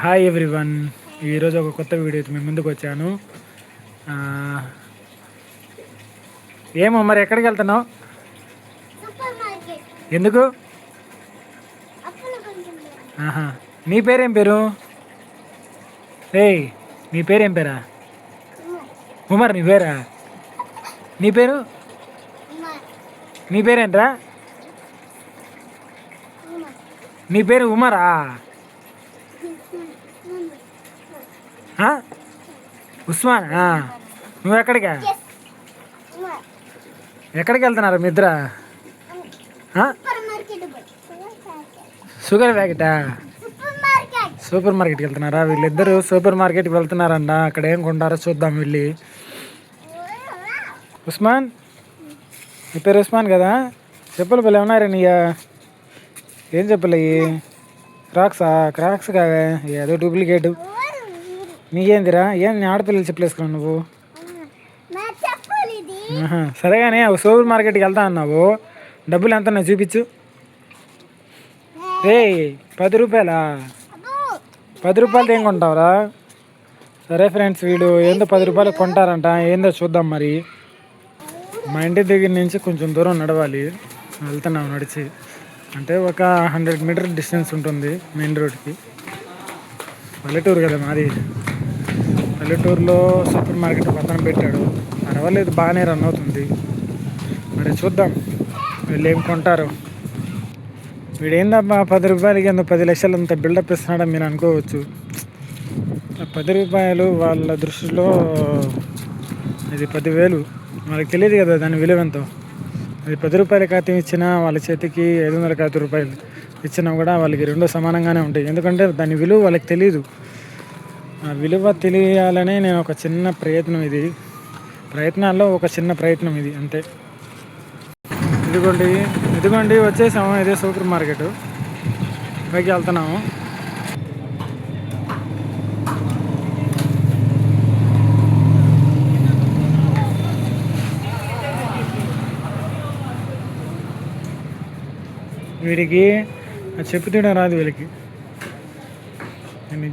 Hi everyone, ఈరోజు ఒక కొత్త వీడియోతో మేము ముందుకు వచ్చాను. ఏమో మరి ఎక్కడికి వెళ్తున్నావు? ఎందుకు? ఆహా, నీ పేరేం పేరు? ఏయ్, నీ పేరేం పేరా? ఉమర్. నీ పేరా? నీ పేరు? నీ పేరేంట్రా? నీ పేరు ఉమరా? ఉస్మాన్. నువ్వు ఎక్కడికా? ఎక్కడికి వెళ్తున్నారు మీ ఇద్దరా? షుగర్ ప్యాకెటా? సూపర్ మార్కెట్కి వెళ్తున్నారా? వీళ్ళిద్దరు సూపర్ మార్కెట్కి వెళ్తున్నారంట. అక్కడ ఏం కొంటారో చూద్దాం వెళ్ళి. ఉస్మాన్, నీ పేరు ఉస్మాన్ కదా? చెప్పులు పిల్లలు ఉన్నారా నీయా? ఏం చెప్పులు అయ్యి? క్రాక్స్ కావే, ఏదో డూప్లికేట్. నీకేందిరా? ఏం ఆడపిల్లలు చెప్పులు వేసుకున్నావు నువ్వు? సరే కానీ సూపర్ మార్కెట్కి వెళ్తా అన్నావు, డబ్బులు ఎంత ఉన్నాయి చూపించు. రే, 10 రూపాయలా? 10 రూపాయలతో ఏం కొంటావురా? సరే ఫ్రెండ్స్, వీడు ఏందో 10 రూపాయలు కొంటారంట. ఏందో చూద్దాం మరి. మా ఇంటి దగ్గర నుంచి కొంచెం దూరం నడవాలి, వెళ్తున్నాం నడిచి. అంటే ఒక 100 మీటర్ డిస్టెన్స్ ఉంటుంది మెయిన్ రోడ్కి. పల్లెటూరు కదా మాది. పల్లెటూరులో సూపర్ మార్కెట్ పక్కన పెట్టాడు, పర్వాలేదు, బాగానే రన్ అవుతుంది. మరి చూద్దాం వీళ్ళు ఏం కొంటారు. వీడేందబ్బా 10 రూపాయలకి ఎందుకు 10 లక్షలు అంత బిల్డప్ ఇస్తున్నాడని మీరు అనుకోవచ్చు. 10 రూపాయలు వాళ్ళ దృష్టిలో ఇది 10,000. వాళ్ళకి తెలియదు కదా దాని విలువ ఎంతో. అది 10 రూపాయల ఖాతం ఇచ్చినా వాళ్ళ చేతికి 500 రూపాయలు ఇచ్చినా కూడా వాళ్ళకి రెండు సమానంగానే ఉంటాయి. ఎందుకంటే దాని విలువ వాళ్ళకి తెలియదు. ఆ విలువ తెలియాలనే నేను ఒక చిన్న ప్రయత్నం, ఇది ప్రయత్నాల్లో ఒక చిన్న ప్రయత్నం ఇది అంతే. ఇదిగోండి వచ్చేసాము. ఇదే సూపర్ మార్కెట్, పైకి వెళ్తున్నాము. వీడికి చెప్పు తీయడం రాదు వీళ్ళకి.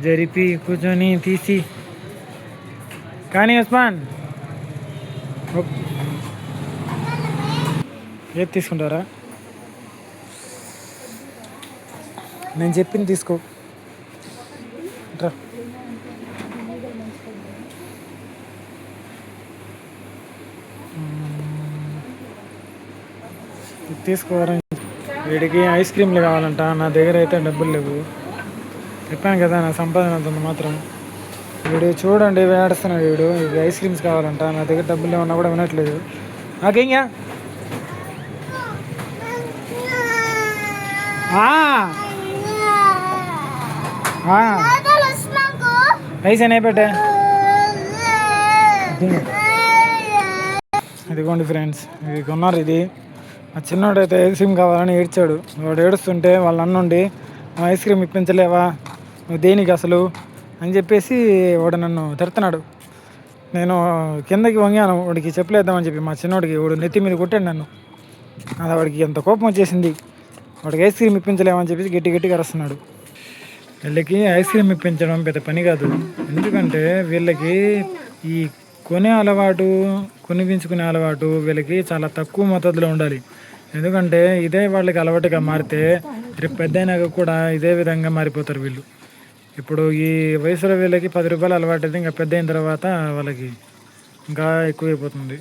జరిపి కూర్చొని తీసి కానీ ఉస్మాన్ ఏది తీసుకుంటారా? నేను చెప్పింది తీసుకో. తీసుకోవాలని. వీడికి ఐస్ క్రీమ్లు కావాలంట. నా దగ్గర అయితే డబ్బులు లేవు. చెప్పాను కదా నా సంపాదన అంత మాత్రం. వీడు చూడండి వేడుస్తున్నాడు. వీడు ఇది ఐస్ క్రీమ్స్ కావాలంట. నా దగ్గర డబ్బులు ఏమన్నా కూడా వినట్లేదు. నాకేంగా ఐస్ అనే పెట్టే. ఇదిగోండి ఫ్రెండ్స్, ఇది కొన్నారు. ఇది మా చిన్నోడు అయితే ఐస్ క్రీమ్ కావాలని ఏడ్చాడు. వాడు ఏడుస్తుంటే వాళ్ళ అన్నుండి ఐస్ క్రీమ్ ఇప్పించలేవా నువ్వు దేనికి అసలు అని చెప్పేసి వాడు నన్ను తిడుతున్నాడు. నేను కిందకి వంగాను వాడికి చెప్పలేద్దామని చెప్పి. మా చిన్నోడికి వాడు నెత్తి మీద కొట్టాడు నన్ను. అది వాడికి ఎంత కోపం వచ్చేసింది. వాడికి ఐస్ క్రీమ్ ఇప్పించలేమని చెప్పేసి గట్టిగా అరుస్తున్నాడు. వీళ్ళకి ఐస్ క్రీమ్ ఇప్పించడం పెద్ద పని కాదు. ఎందుకంటే వీళ్ళకి ఈ కొనిపించుకునే అలవాటు వీళ్ళకి చాలా తక్కువ మోతాదులో ఉండాలి. ఎందుకంటే ఇదే వాళ్ళకి అలవాటుగా మారితే రేపు పెద్ద అయినాక కూడా ఇదే విధంగా మారిపోతారు వీళ్ళు. ఇప్పుడు ఈ వయసులో వీళ్ళకి 10 రూపాయలు అలవాటు అయితే ఇంకా పెద్ద అయిన తర్వాత వాళ్ళకి ఇంకా ఎక్కువైపోతుంది.